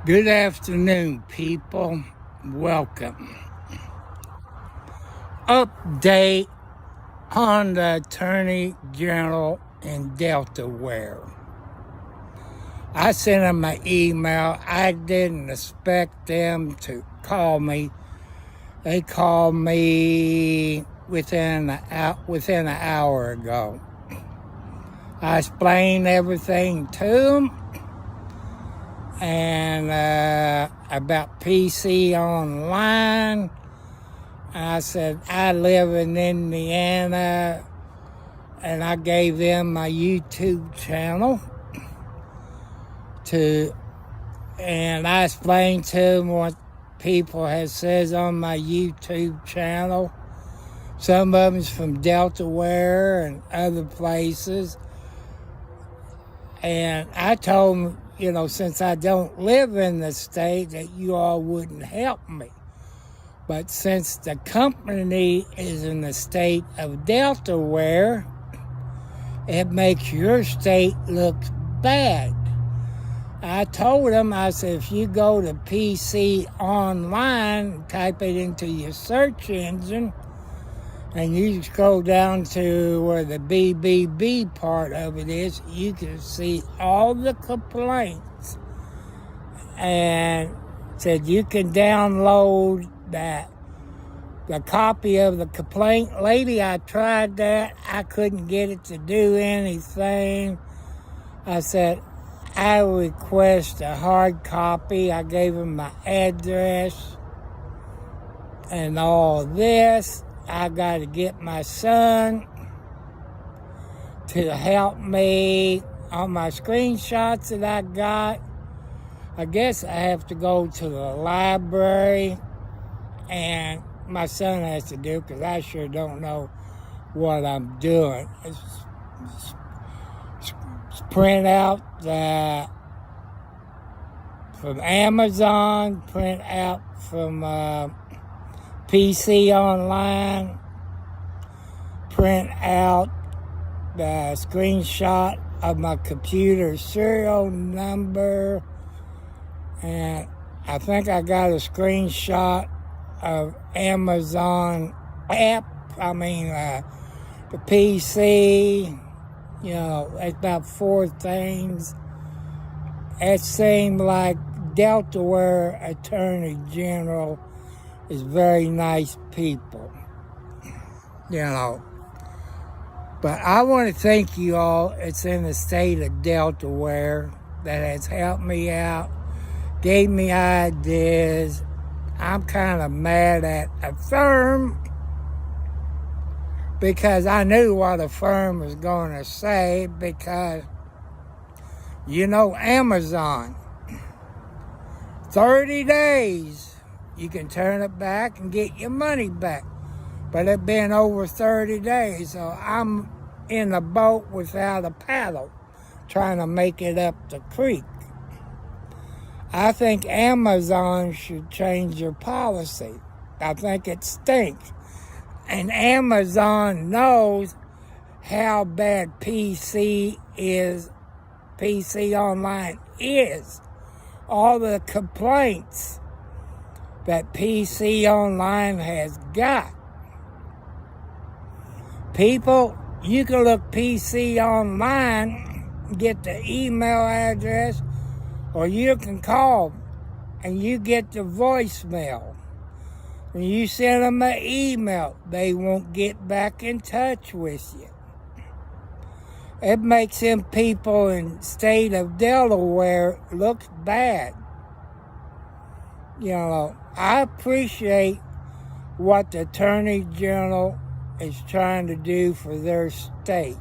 Good afternoon, people. Welcome. Update on the Attorney General in Delaware. I sent them an email. I didn't expect them to call me. They called me within an hour ago. I explained everything to them and about PC Online. I said, I live in Indiana, and I gave them my YouTube channel and I explained to them what people have said on my YouTube channel. Some of them's from Delaware and other places. And I told them, since I don't live in the state, that you all wouldn't help me. But since the company is in the state of Delaware, it makes your state look bad. I told them, I said, if you go to PC Online, type it into your search engine, and you scroll down to where the BBB part of it is, you can see all the complaints. And said you can download the copy of the complaint. Lady, I tried that. I couldn't get it to do anything. I said, I request a hard copy. I gave him my address and all this. I got to get my son to help me on my screenshots that I got. I guess I have to go to the library, and my son has to do, because I sure don't know what I'm doing. It's print out from Amazon, print out from PC Online, print out the screenshot of my computer serial number, and I think I got a screenshot of Amazon app. The PC. It's about 4 things. It seemed like Delaware Attorney General is very nice people. But I want to thank you all. It's in the state of Delaware that has helped me out, gave me ideas. I'm kind of mad at a firm because I knew what a firm was going to say, because, Amazon, 30 days, you can turn it back and get your money back. But it's been over 30 days, so I'm in a boat without a paddle, trying to make it up the creek. I think Amazon should change your policy. I think it stinks. And Amazon knows how bad PC Online is. All the complaints that PC Online has got. People, you can look PC Online, get the email address, or you can call and you get the voicemail. When you send them an email, they won't get back in touch with you. It makes them people in the state of Delaware look bad. I appreciate what the Attorney General is trying to do for their state.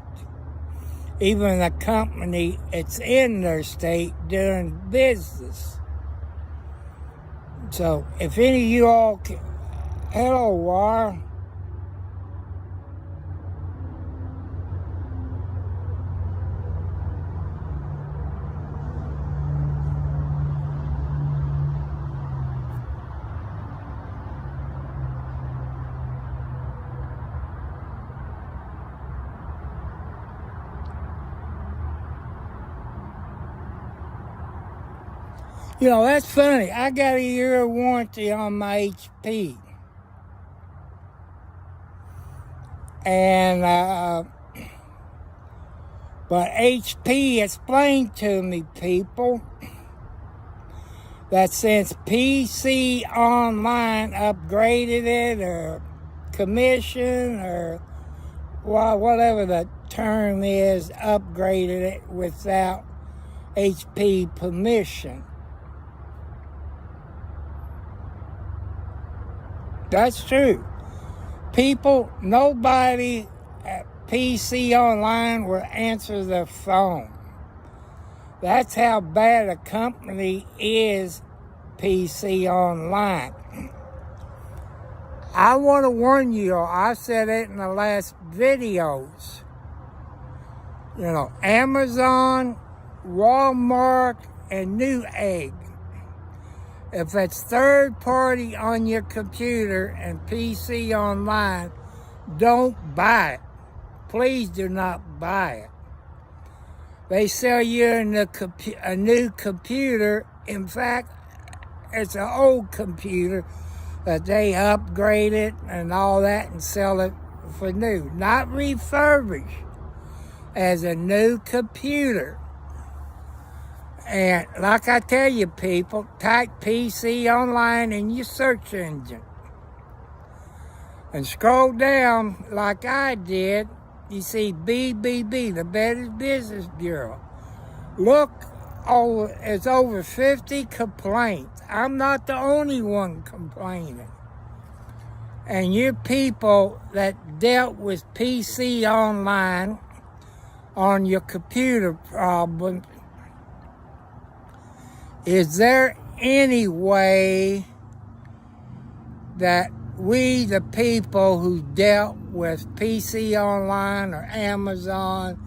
Even the company it's in their state doing business. So if any of you all can, hello, War. You know, that's funny. I got a year warranty on my HP. And, but HP explained to me, people, that since PC Online upgraded it or commission or whatever the term is, upgraded it without HP permission. That's true. People, nobody at PC Online will answer the phone. That's how bad a company is, PC Online. I want to warn you all, I said it in the last videos. You know, Amazon, Walmart, and Newegg. If it's third party on your computer and PC Online, don't buy it. Please do not buy it. They sell you a new computer. In fact, it's an old computer that they upgrade it and all that and sell it for new. Not refurbished, as a new computer. And like I tell you, people, type PC Online in your search engine. And scroll down like I did. You see BBB, the Better Business Bureau. Look, it's over 50 complaints. I'm not the only one complaining. And you people that dealt with PC Online on your computer problem, is there any way that we, the people who dealt with PC Online or Amazon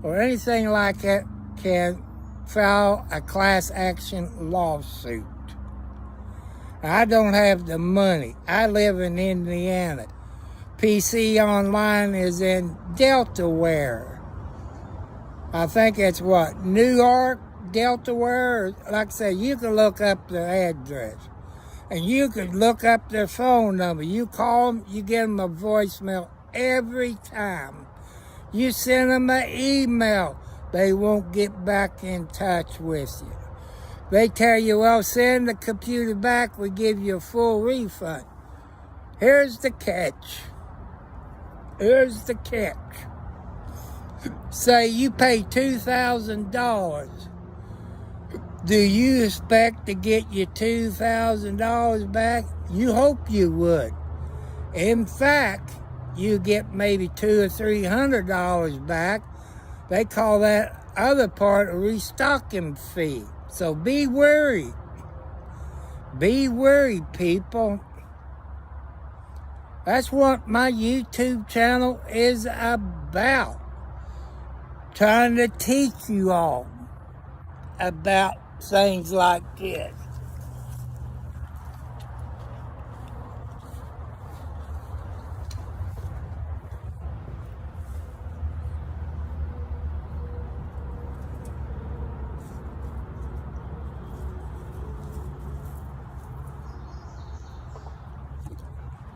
or anything like that, can file a class action lawsuit? I don't have the money. I live in Indiana. PC Online is in Delaware. I think it's what, New York, Delaware? Like I say, you can look up the address. And you could look up their phone number. You call them, you get them a voicemail every time. You send them an email, they won't get back in touch with you. They tell you, well, send the computer back, we give you a full refund. Here's the catch. Here's the catch. Say you pay $2,000. Do you expect to get your $2,000 back? You hope you would. In fact, you get maybe $200 or $300 back. They call that other part a restocking fee. So be wary. Be wary, people. That's what my YouTube channel is about. Trying to teach you all about things like this.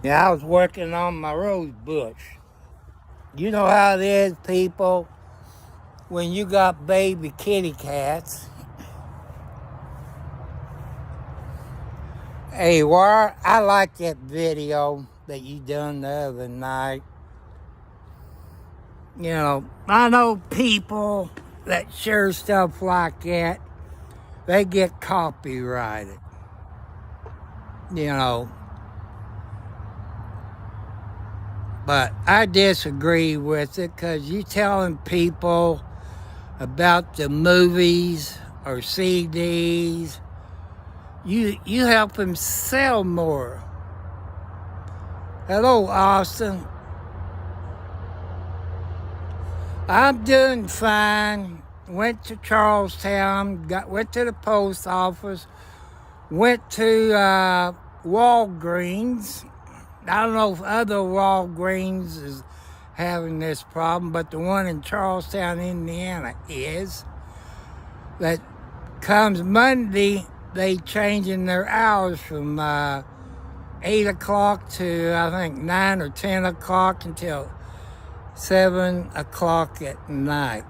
Yeah, I was working on my rose bush. You know how it is, people, when you got baby kitty cats. Hey, War, I like that video that you done the other night. You know, I know people that share stuff like that, they get copyrighted. You know. But I disagree with it, because you telling people about the movies or CDs, you help them sell more. Hello, Austin. I'm doing fine. Went to Charlestown, went to the post office, went to Walgreens. I don't know if other Walgreens is having this problem, but the one in Charlestown, Indiana is. That comes Monday, they changing their hours from 8 o'clock to, I think, 9 or 10 o'clock until 7 o'clock at night.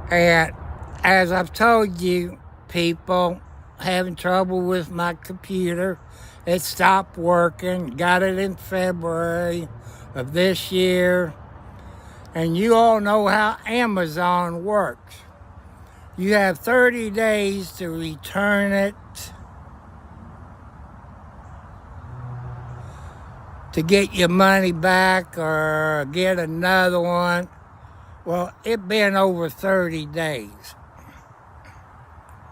And as I've told you, people having trouble with my computer. It stopped working. Got it in February of this year. And you all know how Amazon works. You have 30 days to return it, to get your money back or get another one. Well, it's been over 30 days.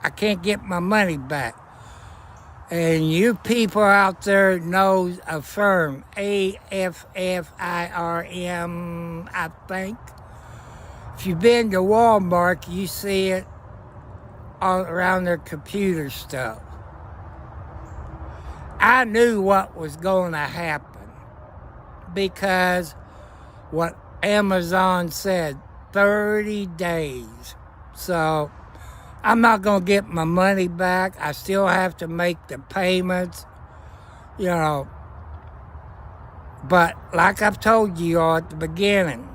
I can't get my money back. And you people out there know Affirm, AFFIRM, I think. If you've been to Walmart, you see it all around their computer stuff. I knew what was going to happen because what Amazon said, 30 days. So I'm not going to get my money back. I still have to make the payments, you know. But like I've told you all at the beginning,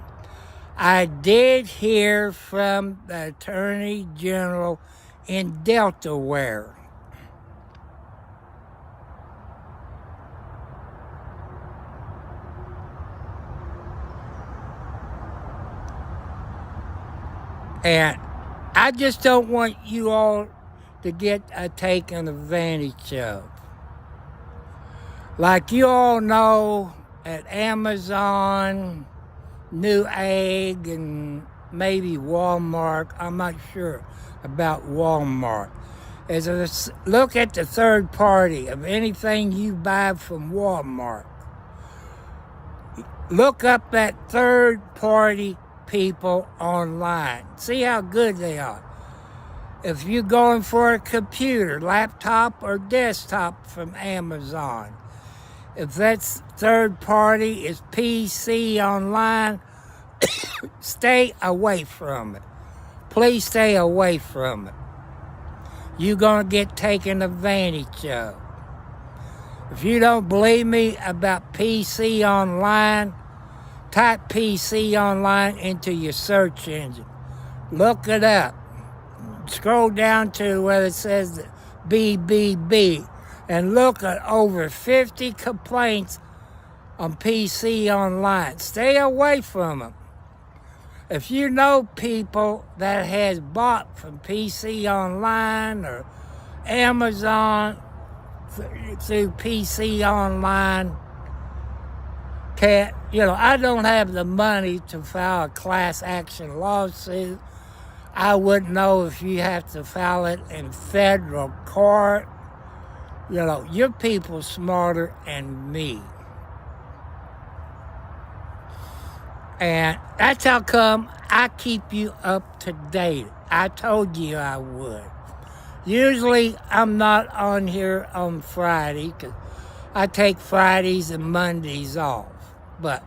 I did hear from the Attorney General in Delaware. And I just don't want you all to get taken advantage of. Like you all know, at Amazon, Newegg, and maybe Walmart, I'm not sure about Walmart. As a look at the third party of anything you buy from Walmart. Look up that third party people online. See how good they are. If you're going for a computer, laptop, or desktop from Amazon, if that's third party, is PC online, stay away from it. Please stay away from it. You're going to get taken advantage of. If you don't believe me about PC online, type PC online into your search engine. Look it up. Scroll down to where it says BBB and look at over 50 complaints on PC online. Stay away from them. If you know people that has bought from PC online or Amazon through PC online, I don't have the money to file a class action lawsuit. I wouldn't know if you have to file it in federal court. Your people smarter than me. And that's how come I keep you up to date. I told you I would. Usually I'm not on here on Friday because I take Fridays and Mondays off. But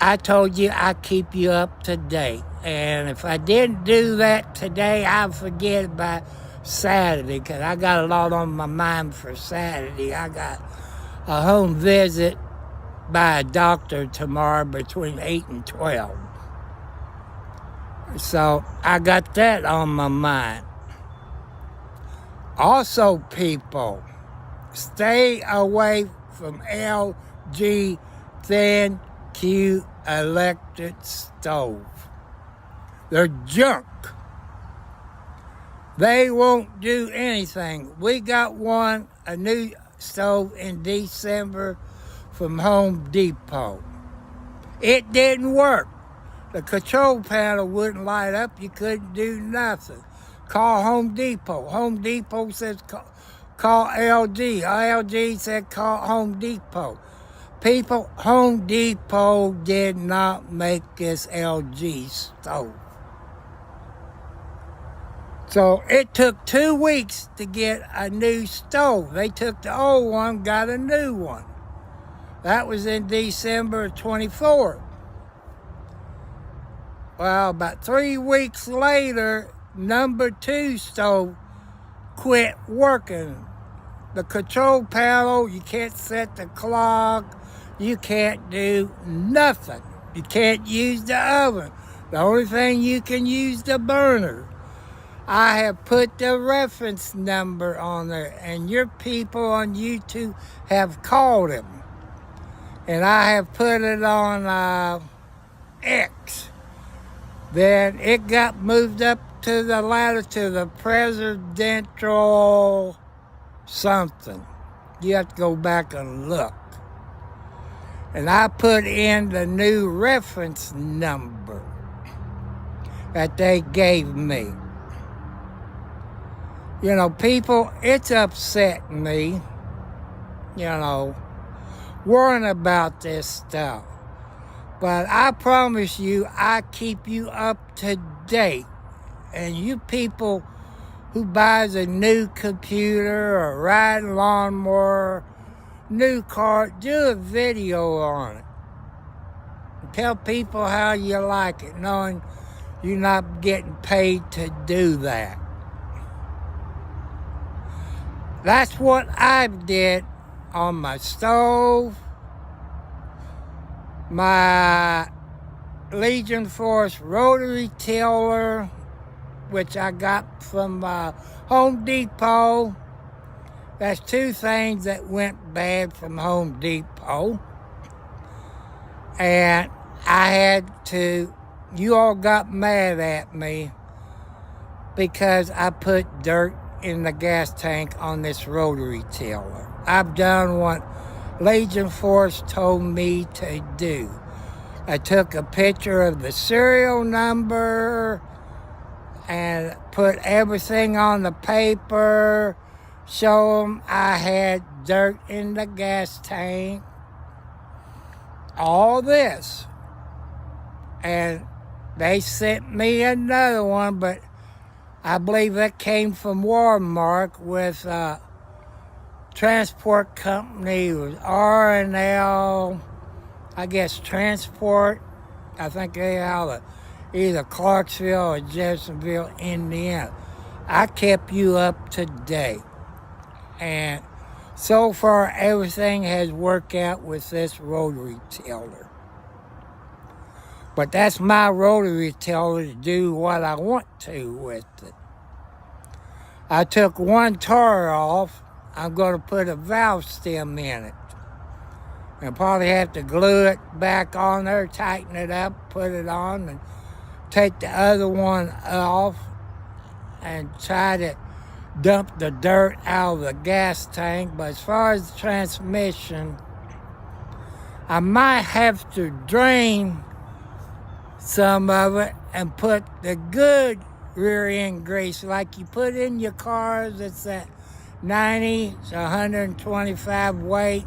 I told you I keep you up to date. And if I didn't do that today, I'll forget about Saturday because I got a lot on my mind for Saturday. I got a home visit by a doctor tomorrow between 8 and 12. So I got that on my mind. Also, people, stay away from LG Thin Q electric stove. They're junk. They won't do anything. We got a new stove in December from Home Depot. It didn't work. The control panel wouldn't light up. You couldn't do nothing. Call Home Depot. Home Depot says call LG. LG said call Home Depot. People, Home Depot did not make this LG stove. So it took 2 weeks to get a new stove. They took the old one, got a new one. That was in December 24th. Well, about 3 weeks later, number 2 stove quit working. The control panel, you can't set the clock, you can't do nothing. You can't use the oven. The only thing you can use the burner. I have put the reference number on there, and your people on YouTube have called him. And I have put it on X. Then it got moved up to the ladder to the presidential something. You have to go back and look. And I put in the new reference number that they gave me. You know, people, it's upsetting me, you know, worrying about this stuff. But I promise you, I keep you up to date. And you people who buys a new computer or riding lawnmower, new car, do a video on it. And tell people how you like it, knowing you're not getting paid to do that. That's what I did on my stove, my Legion Force rotary tiller, which I got from Home Depot. That's 2 things that went bad from Home Depot. And I had to, you all got mad at me because I put dirt in the gas tank on this rotary tiller. I've done what Legion Force told me to do. I took a picture of the serial number and put everything on the paper, show them I had dirt in the gas tank, all this. And they sent me another one, but I believe that came from Walmart with transport company. It was R&L, I guess, Transport. I think they out of either Clarksville or Jeffersonville, Indiana. I kept you up to date. And so far, everything has worked out with this rotary tiller. But that's my rotary tiller to do what I want to with it. I took one tar off. I'm going to put a valve stem in it. And probably have to glue it back on there, tighten it up, put it on, and take the other one off and try to dump the dirt out of the gas tank. But as far as the transmission, I might have to drain some of it and put the good rear end grease like you put in your cars. It's that 90 to 125 weight.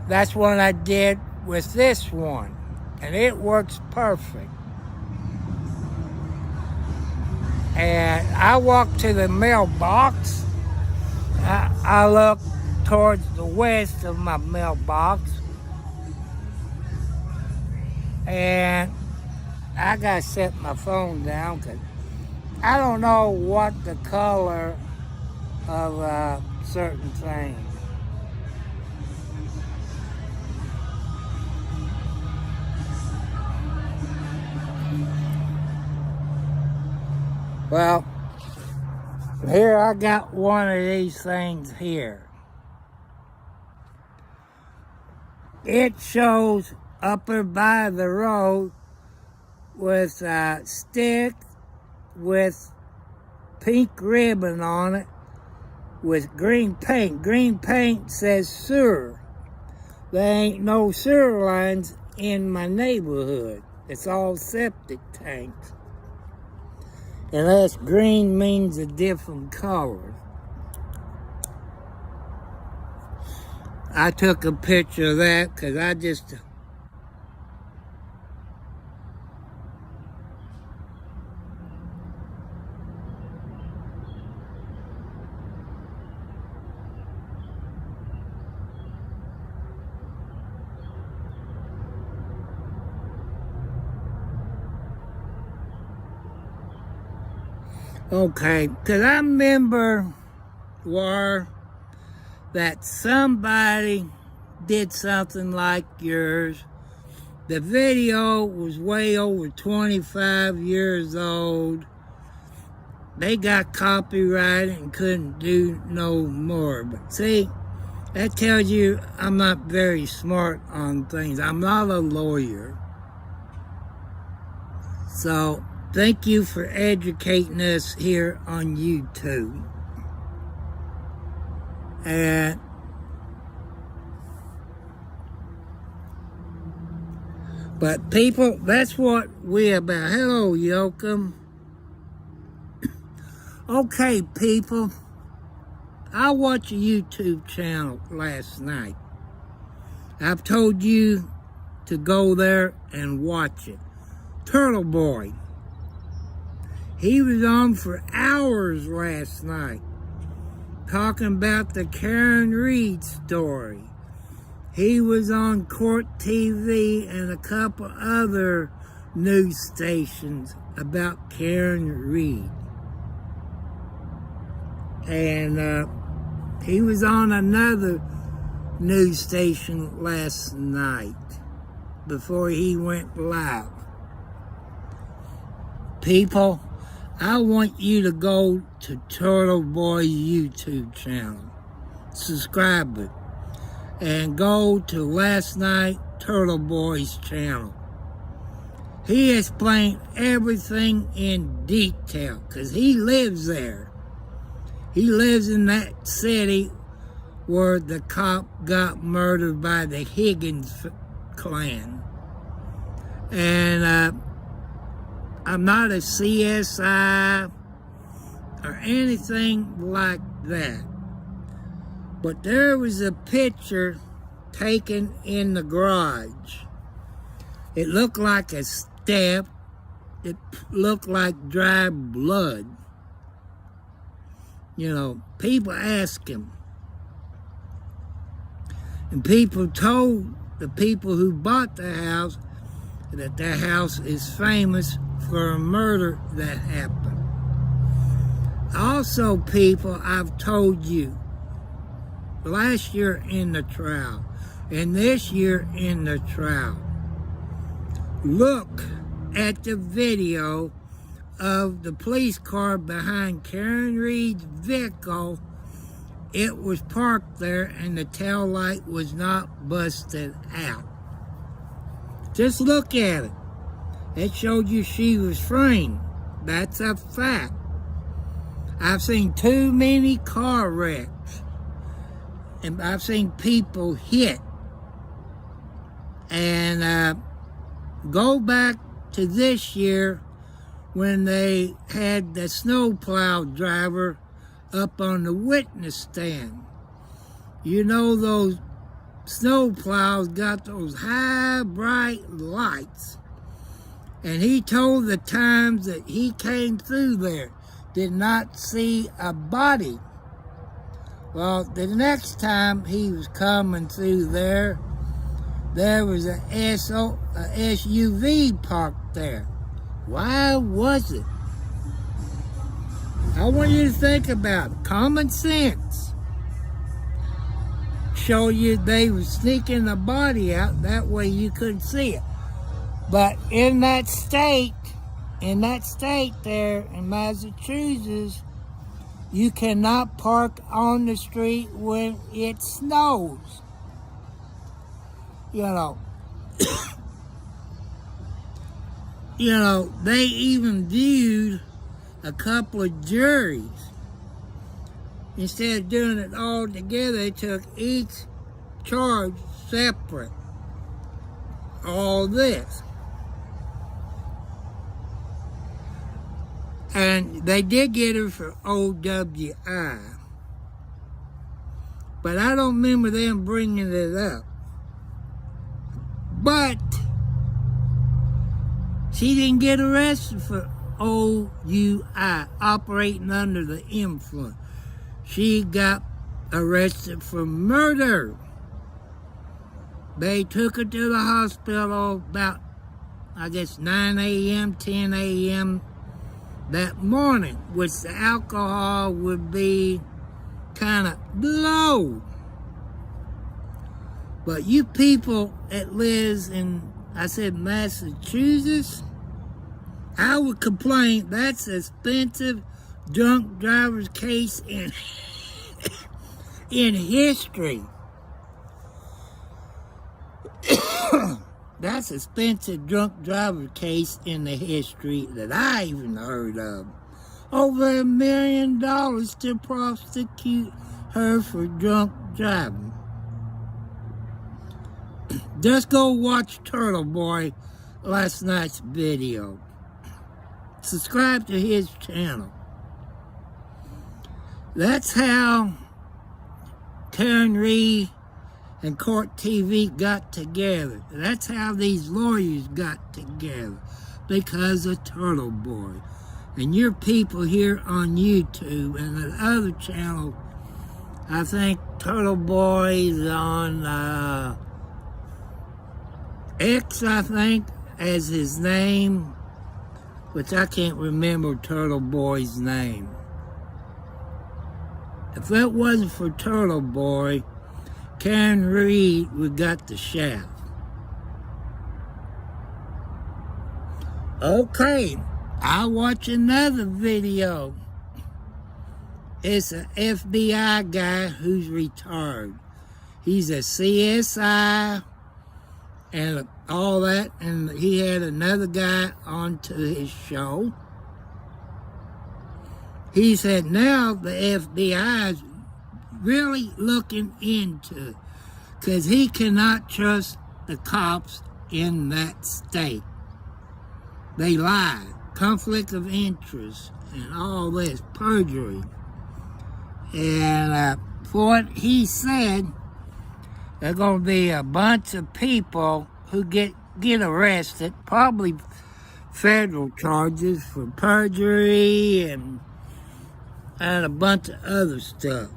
That's what I did with this one, and it works perfect. And I walk to the mailbox. I look towards the west of my mailbox, and I gotta set my phone down because I don't know what the color of certain things. Well, here I got one of these things here. It shows up by the road with a stick with pink ribbon on it with green paint. Green paint says sewer. There ain't no sewer lines in my neighborhood. It's all septic tanks. Unless green means a different color. I took a picture of that because I just... Okay, because I remember that somebody did something like yours. The video was way over 25 years old. They got copyrighted and couldn't do no more. But see, that tells you I'm not very smart on things. I'm not a lawyer. So, thank you for educating us here on YouTube. And but people, that's what we're about. Hello, Yoakum. Okay, people, I watched a YouTube channel last night. I've told you to go there and watch it. Turtle Boy. He was on for hours last night talking about the Karen Read story. He was on Court TV and a couple other news stations about Karen Read. And he was on another news station last night before he went live. People, I want you to go to Turtle Boy's YouTube channel, subscribe it, and go to last night Turtle Boy's channel. He explained everything in detail because he lives there. He lives in that city where the cop got murdered by the Higgins clan. And I'm not a CSI or anything like that. But there was a picture taken in the garage. It looked like a step. It looked like dry blood. You know, people asked him. And people told the people who bought the house that the house is famous for a murder that happened. Also, people, I've told you, last year in the trial, and this year in the trial, look at the video of the police car behind Karen Read's vehicle. It was parked there and the tail light was not busted out. Just look at it. It showed you she was framed. That's a fact. I've seen too many car wrecks. And I've seen people hit. And go back to this year when they had the snowplow driver up on the witness stand. You know, those snowplows got those high, bright lights. And he told the times that he came through there, did not see a body. Well, the next time he was coming through there, there was a SUV parked there. Why was it? I want you to think about it. Common sense. Show you they were sneaking the body out, that way you couldn't see it. But in that state there in Massachusetts, you cannot park on the street when it snows. You know, they even viewed a couple of juries. Instead of doing it all together, they took each charge separate. All this. And they did get her for OWI. But I don't remember them bringing it up. But she didn't get arrested for OUI, operating under the influence. She got arrested for murder. They took her to the hospital about, I guess, 9 a.m., 10 a.m. that morning, which the alcohol would be kind of low. But you people that lives in, I said Massachusetts, I would complain that's an expensive drunk driver's case in history. That's an expensive drunk driver case in the history that I even heard of. Over $1 million to prosecute her for drunk driving. Just go watch Turtle Boy last night's video. Subscribe to his channel. That's how Karen Reed and Court TV got together. That's how these lawyers got together, because of Turtle Boy. And your people here on YouTube and the other channel, I think Turtle Boy is on X, I think, as his name, which I can't remember Turtle Boy's name. If it wasn't for Turtle Boy, Karen Reed would got the shaft. Okay, I'll watch another video. It's an FBI guy who's retired. He's a CSI and all that, and he had another guy onto his show. He said now the FBI is really looking into, because he cannot trust the cops in that state. They lie, conflict of interest, and all this, perjury. And for what he said, there's going to be a bunch of people who get arrested, probably federal charges for perjury and a bunch of other stuff.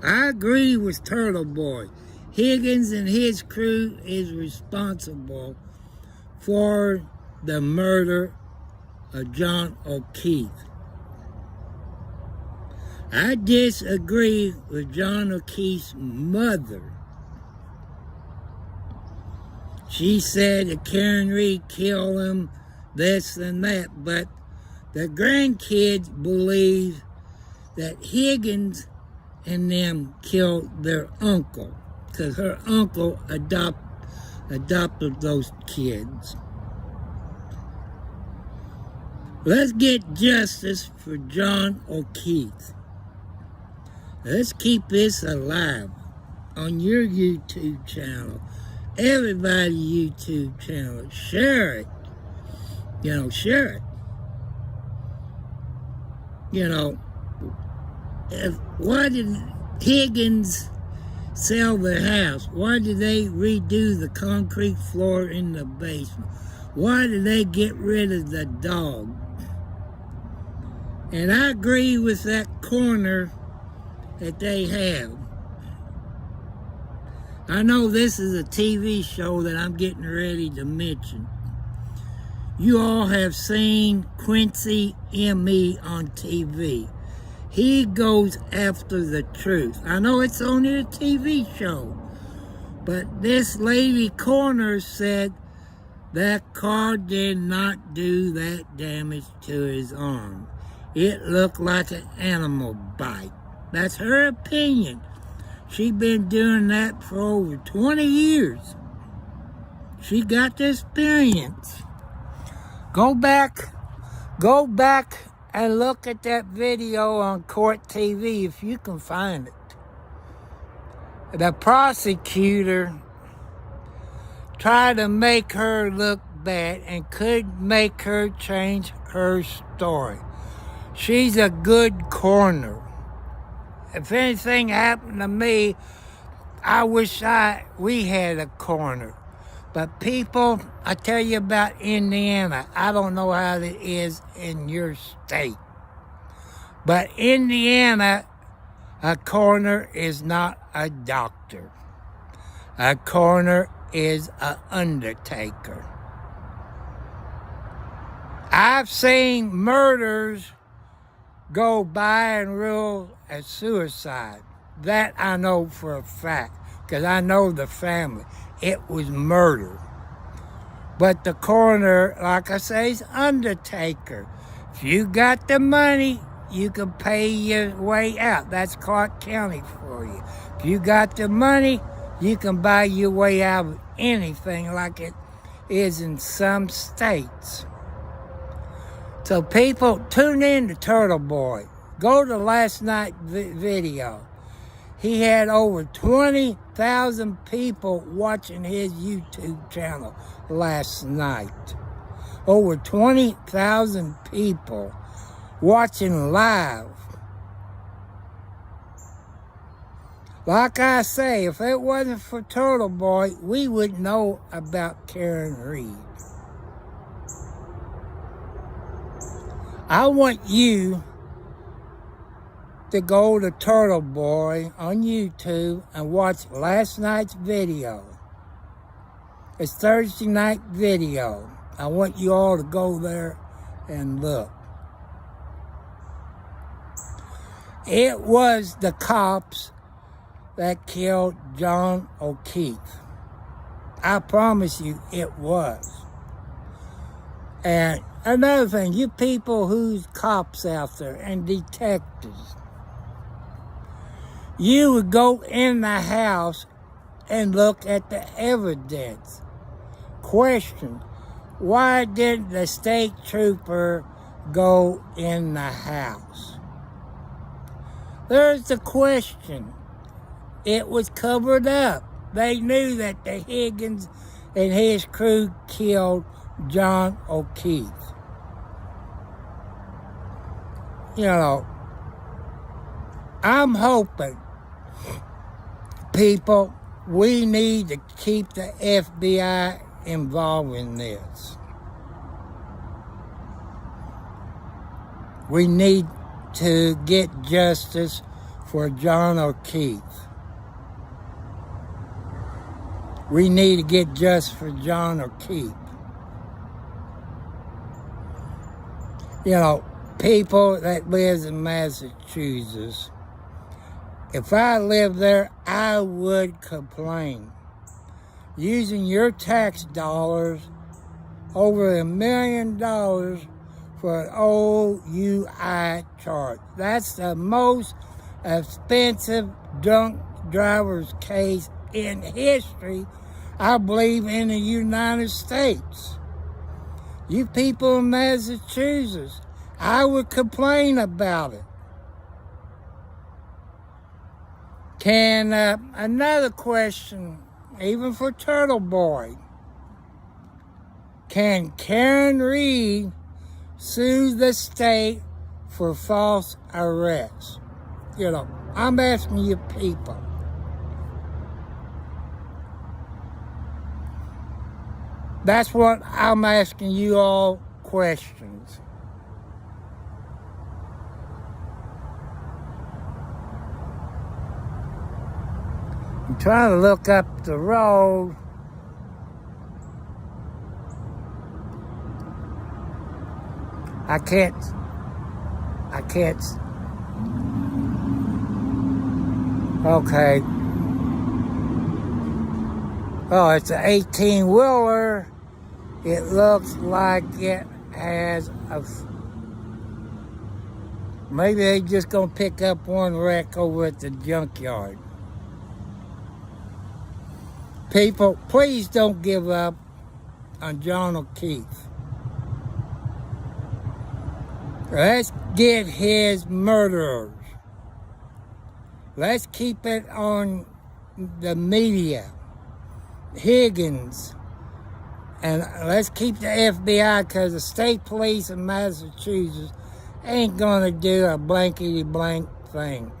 I agree with Turtle Boy. Higgins and his crew is responsible for the murder of John O'Keefe. I disagree with John O'Keefe's mother. She said that Karen Reed killed him, this and that, but the grandkids believe that Higgins and them killed their uncle, because her uncle adopted those kids. Let's get justice for John O'Keefe. Let's keep this alive on your YouTube channel, everybody's YouTube channel. Share it. Share it. Why did Higgins sell their house? Why did they redo the concrete floor in the basement? Why did they get rid of the dog? And I agree with that corner that they have. I know this is a TV show that I'm getting ready to mention. You all have seen Quincy M.E. on TV. He goes after the truth. I know it's only a TV show, but this lady corner said that car did not do that damage to his arm. It looked like an animal bite. That's her opinion. She's been doing that for over 20 years. She got the experience. Go back and look at that video on Court TV if you can find it. The prosecutor tried to make her look bad and could make her change her story. She's a good corner. If anything happened to me, I wish we had a corner. But people, I tell you about Indiana. I don't know how it is in your state. But Indiana, a coroner is not a doctor. A coroner is an undertaker. I've seen murders go by and rule as suicide. That I know for a fact, because I know the family. It was murder. But the coroner, like I say, is undertaker. If you got the money, you can pay your way out. That's Clark County for you. If you got the money, you can buy your way out of anything like it is in some states. So people, tune in to Turtle Boy. Go to last night's video. He had over 20,000 people watching his YouTube channel last night. Over 20,000 people watching live. Like I say, if it wasn't for Turtle Boy, we wouldn't know about Karen Read. I want you to go to Turtle Boy on YouTube and watch last night's video. It's Thursday night video. I want you all to go there and look. It was the cops that killed John O'Keefe. I promise you it was. And another thing, you people who's cops out there and detectives, you would go in the house and look at the evidence. Question, why didn't the state trooper go in the house? There's the question. It was covered up. They knew that the Higgins and his crew killed John O'Keefe. You know, I'm hoping, people, we need to keep the FBI involved in this. We need to get justice for John O'Keefe. We need to get justice for John O'Keefe. You know, people that live in Massachusetts, if I lived there, I would complain. Using your tax dollars, over $1 million for an OUI charge. That's the most expensive drunk driver's case in history, I believe, in the United States. You people in Massachusetts, I would complain about it. Another question, even for Turtle Boy, can Karen Read sue the state for false arrest? You know, I'm asking you people. That's what I'm asking you all questions. I'm trying to look up the road. I can't. Okay. Oh, it's an 18-wheeler. It looks like it has maybe they just gonna pick up one wreck over at the junkyard. People, please don't give up on John O'Keefe. Let's get his murderers. Let's keep it on the media. Higgins. And let's keep the FBI, because the state police in Massachusetts ain't gonna do a blankety blank thing.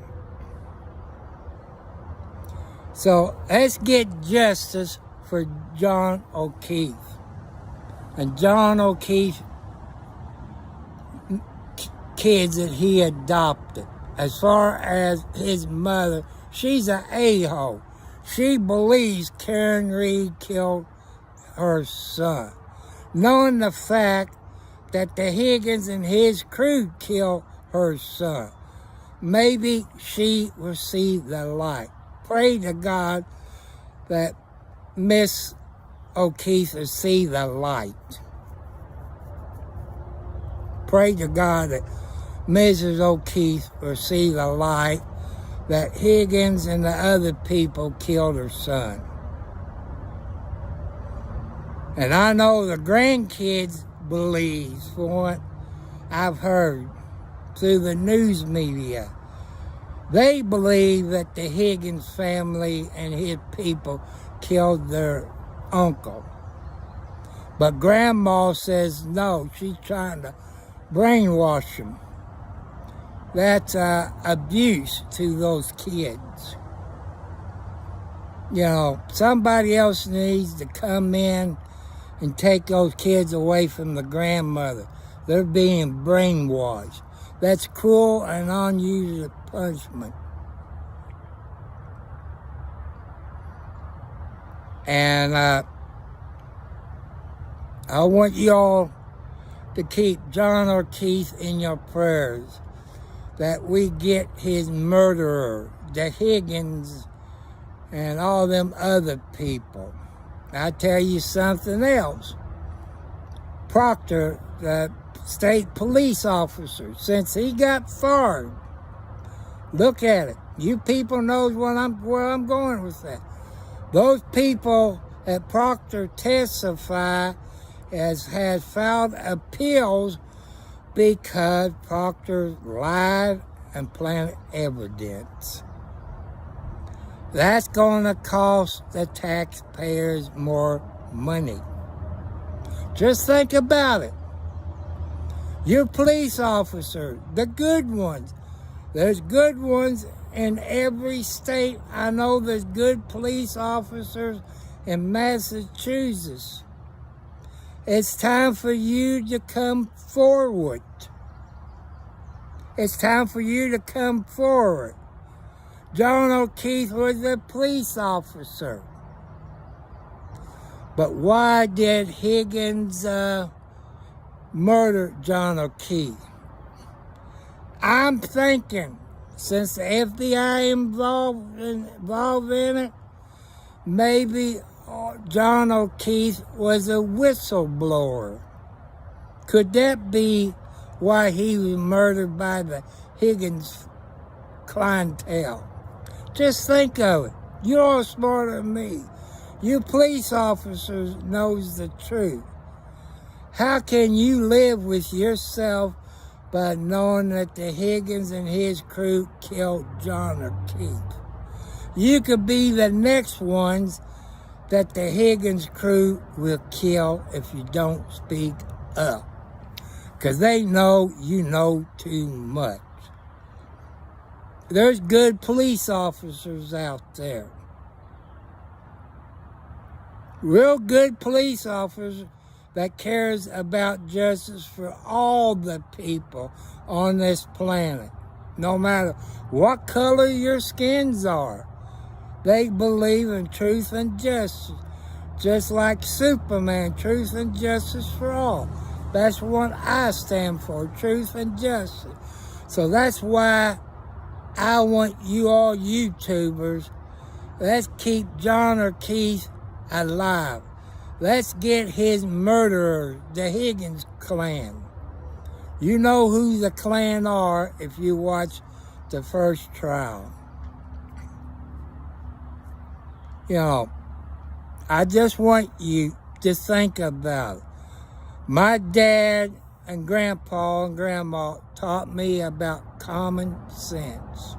So let's get justice for John O'Keefe. And John O'Keefe kids that he adopted. As far as his mother, she's an a-hole. She believes Karen Read killed her son, knowing the fact that the Higgins and his crew killed her son. Maybe she will see the light. Pray to God that Miss O'Keefe will see the light. Pray to God that Mrs. O'Keefe will see the light, that Higgins and the other people killed her son. And I know the grandkids believe, for what I've heard through the news media, they believe that the Higgins family and his people killed their uncle. But Grandma says no, she's trying to brainwash them. That's abuse to those kids. You know, somebody else needs to come in and take those kids away from the grandmother. They're being brainwashed. That's cruel and unusual punishment. And I want y'all to keep John O'Keefe in your prayers, that we get his murderer, the Higgins, and all them other people. I tell you something else. Proctor, the state police officer, since he got fired, look at it. You people knows where I'm going with that. Those people at Proctor testify has filed appeals because Proctor lied and planted evidence. That's going to cost the taxpayers more money. Just think about it. Your police officers, the good ones, there's good ones in every state. I know there's good police officers in Massachusetts. It's time for you to come forward. It's time for you to come forward. John O'Keefe was a police officer. But why did Higgins murder John O'Keefe? I'm thinking, since the FBI involved in it, maybe John O'Keefe was a whistleblower. Could that be why he was murdered by the Higgins clientele? Just think of it. You're all smarter than me. You police officers knows the truth. How can you live with yourself by knowing that the Higgins and his crew killed John O'Keefe? You could be the next ones that the Higgins crew will kill if you don't speak up. Because they know you know too much. There's good police officers out there. Real good police officers that cares about justice for all the people on this planet. No matter what color your skins are. They believe in truth and justice. Just like Superman, truth and justice for all. That's what I stand for, truth and justice. So that's why I want you all YouTubers, let's keep John O'Keefe alive. Let's get his murderer, the Higgins clan. You know who the clan are if you watch the first trial. You know, I just want you to think about it. My dad and grandpa and grandma taught me about common sense.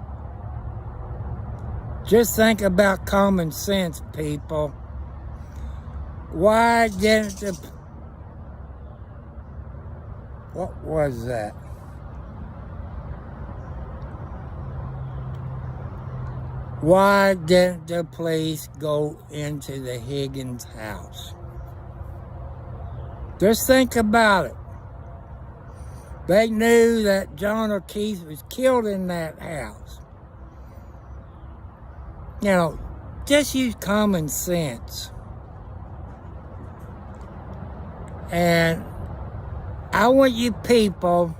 Just think about common sense, people. Why didn't the... What was that? Why didn't the police go into the Higgins house? Just think about it. They knew that John O'Keefe was killed in that house. You know, just use common sense. And I want you people,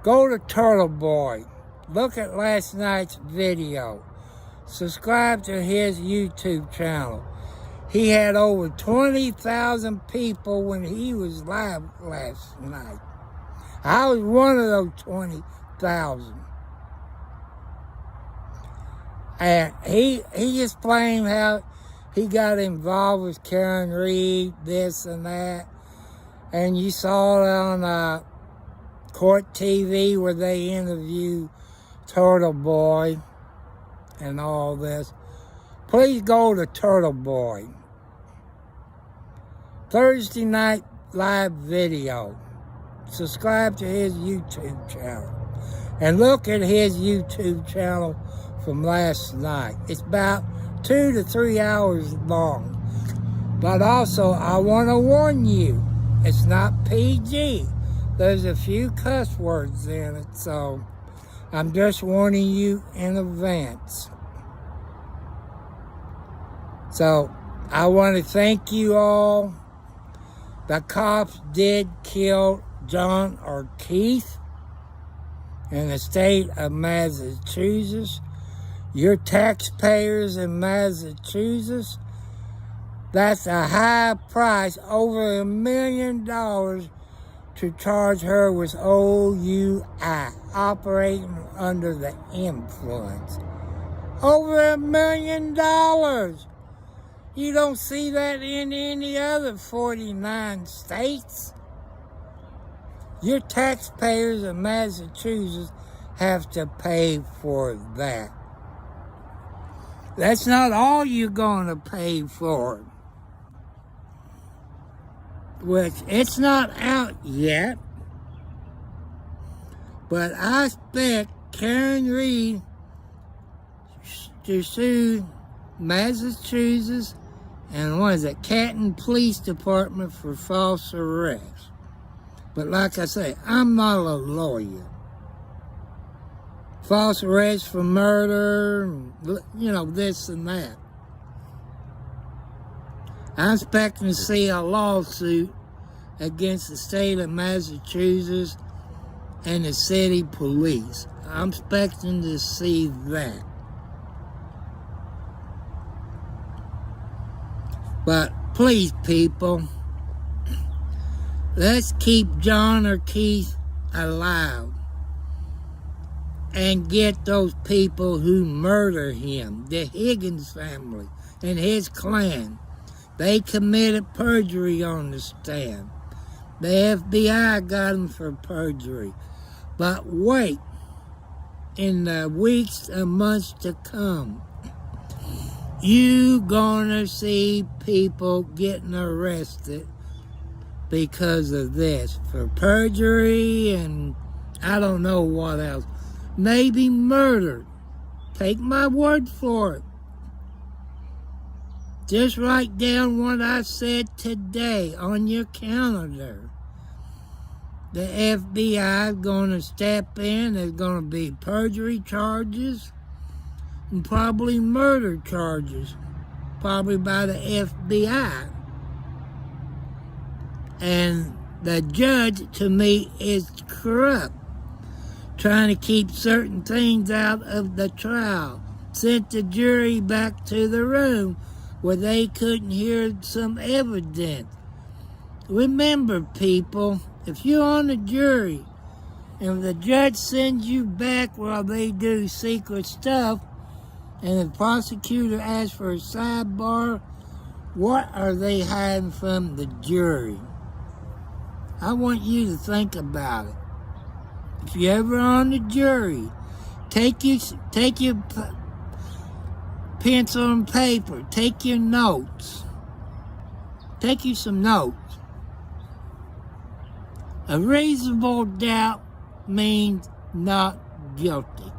go to Turtle Boy. Look at last night's video. Subscribe to his YouTube channel. He had over 20,000 people when he was live last night. I was one of those 20,000. And he explained how he got involved with Karen Reed, this and that. And you saw it on Court TV where they interview Turtle Boy and all this. Please go to Turtle Boy. Thursday night live video. Subscribe to his YouTube channel. And look at his YouTube channel from last night. It's about 2 to 3 hours long. But also, I want to warn you, it's not PG. There's a few cuss words in it, so I'm just warning you in advance. So, I want to thank you all. The cops did kill John or Keith in the state of Massachusetts. Your taxpayers in Massachusetts, that's a high price, over $1 million to charge her with OUI, operating under the influence. Over $1 million. You don't see that in any other 49 states. Your taxpayers in Massachusetts have to pay for that. That's not all you're going to pay for. Which, it's not out yet. But I expect Karen Reed to sue Massachusetts and what is it, Canton Police Department for false arrest. But like I say, I'm not a lawyer. False arrest for murder, you know, this and that. I'm expecting to see a lawsuit against the state of Massachusetts and the city police. I'm expecting to see that. But please, people, let's keep John or Keith alive and get those people who murder him, the Higgins family and his clan. They committed perjury on the stand. The FBI got them for perjury. But wait, in the weeks and months to come, you gonna see people getting arrested because of this, for perjury and I don't know what else. Maybe murder. Take my word for it. Just write down what I said today on your calendar. The FBI is going to step in. There's going to be perjury charges and probably murder charges, probably by the FBI. And the judge, to me, is corrupt, trying to keep certain things out of the trial. Sent the jury back to the room where they couldn't hear some evidence. Remember, people, if you're on the jury and the judge sends you back while they do secret stuff and the prosecutor asks for a sidebar, what are they hiding from the jury? I want you to think about it. If you're ever on the jury, take your pencil and paper, take your notes. Take you some notes. A reasonable doubt means not guilty.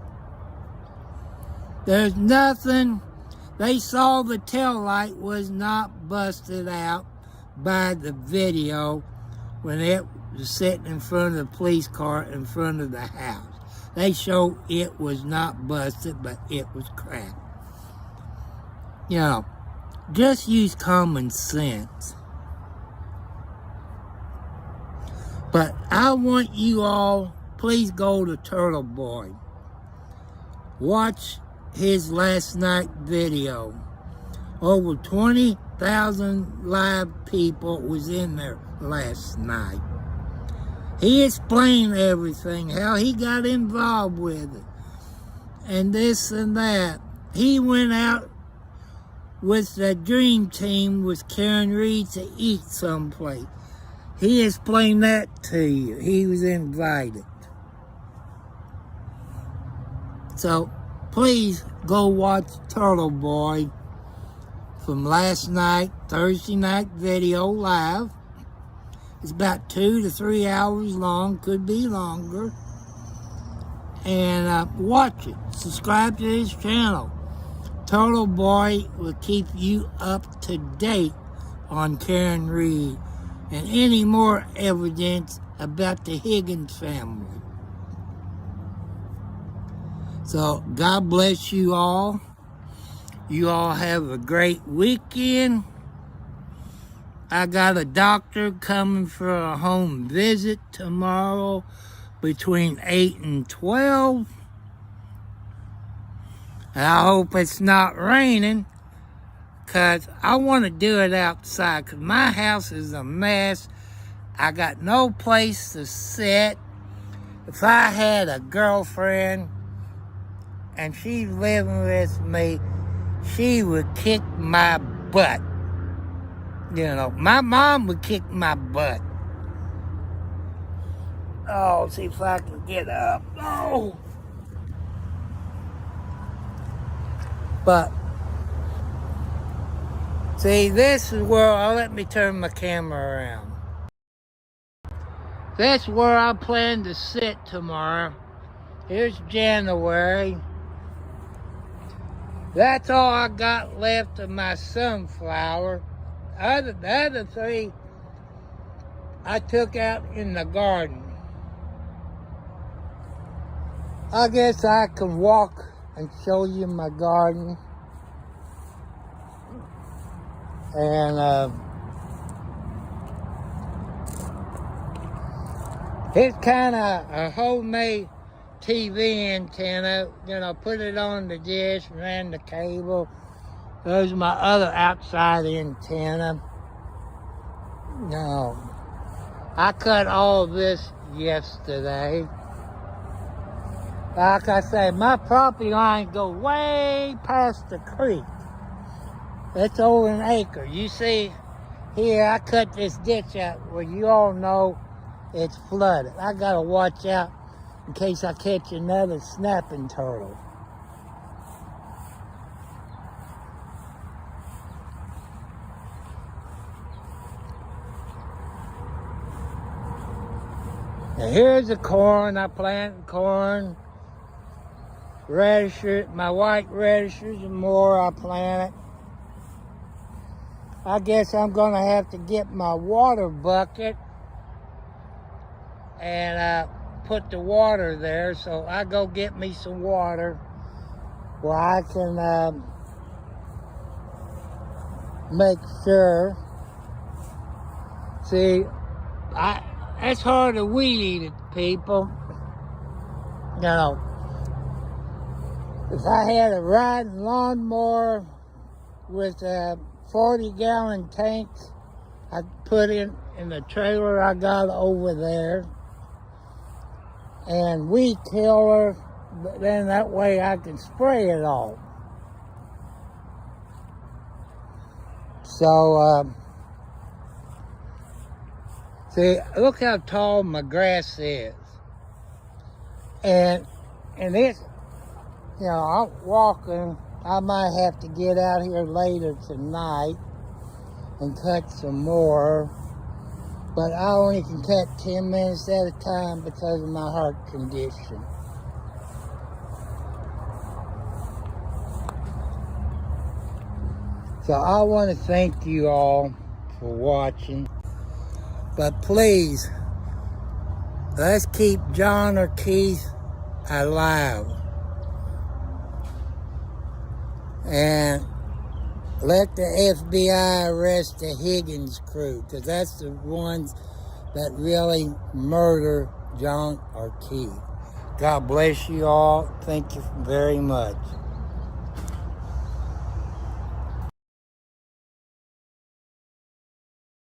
There's nothing, they saw the taillight was not busted out by the video when it was sitting in front of the police car in front of the house. They showed it was not busted, but it was cracked. You know, just use common sense. But I want you all, please go to Turtle Boy. Watch his last night video. Over 20,000 live people was in there last night. He explained everything, how he got involved with it, and this and that. He went out with the dream team with Karen Reed to eat someplace. He explained that to you. He was invited. So please go watch Turtle Boy from last night, Thursday night video live. It's about 2 to 3 hours long, could be longer. And watch it. Subscribe to his channel. Turtle Boy will keep you up to date on Karen Reed and any more evidence about the Higgins family. So God bless you all. You all have a great weekend. I got a doctor coming for a home visit tomorrow between 8 and 12. And I hope it's not raining, because I want to do it outside, because my house is a mess. I got no place to sit. If I had a girlfriend and she's living with me, she would kick my butt. You know, my mom would kick my butt. Oh, see if I can get up. Oh! But, see, this is where, let me turn my camera around. That's where I plan to sit tomorrow. Here's January. That's all I got left of my sunflower. The other three I took out in the garden. I guess I can walk and show you my garden. And it's kind of a homemade TV antenna. You know, put it on the dish, ran the cable. There's my other outside antenna. No, I cut all of this yesterday. Like I say, my property lines go way past the creek. It's over an acre. You see here, I cut this ditch out where you all know it's flooded. I gotta watch out in case I catch another snapping turtle. Now here's the corn. I planted corn. Radishes, my white radishes and more I planted. I guess I'm gonna have to get my water bucket and put the water there. So I go get me some water where I can make sure. See, that's hard to weed eat it, people. You know, if I had a riding lawnmower with a 40-gallon tank, I'd put in the trailer I got over there, and weed killer, but then that way I can spray it all. So, see, look how tall my grass is. And it's, you know, I'm walking. I might have to get out here later tonight and cut some more. But I only can cut 10 minutes at a time because of my heart condition. So I want to thank you all for watching. But please, let's keep John or Keith alive. And let the FBI arrest the Higgins crew, because that's the ones that really murder John or Keith. God bless you all. Thank you very much.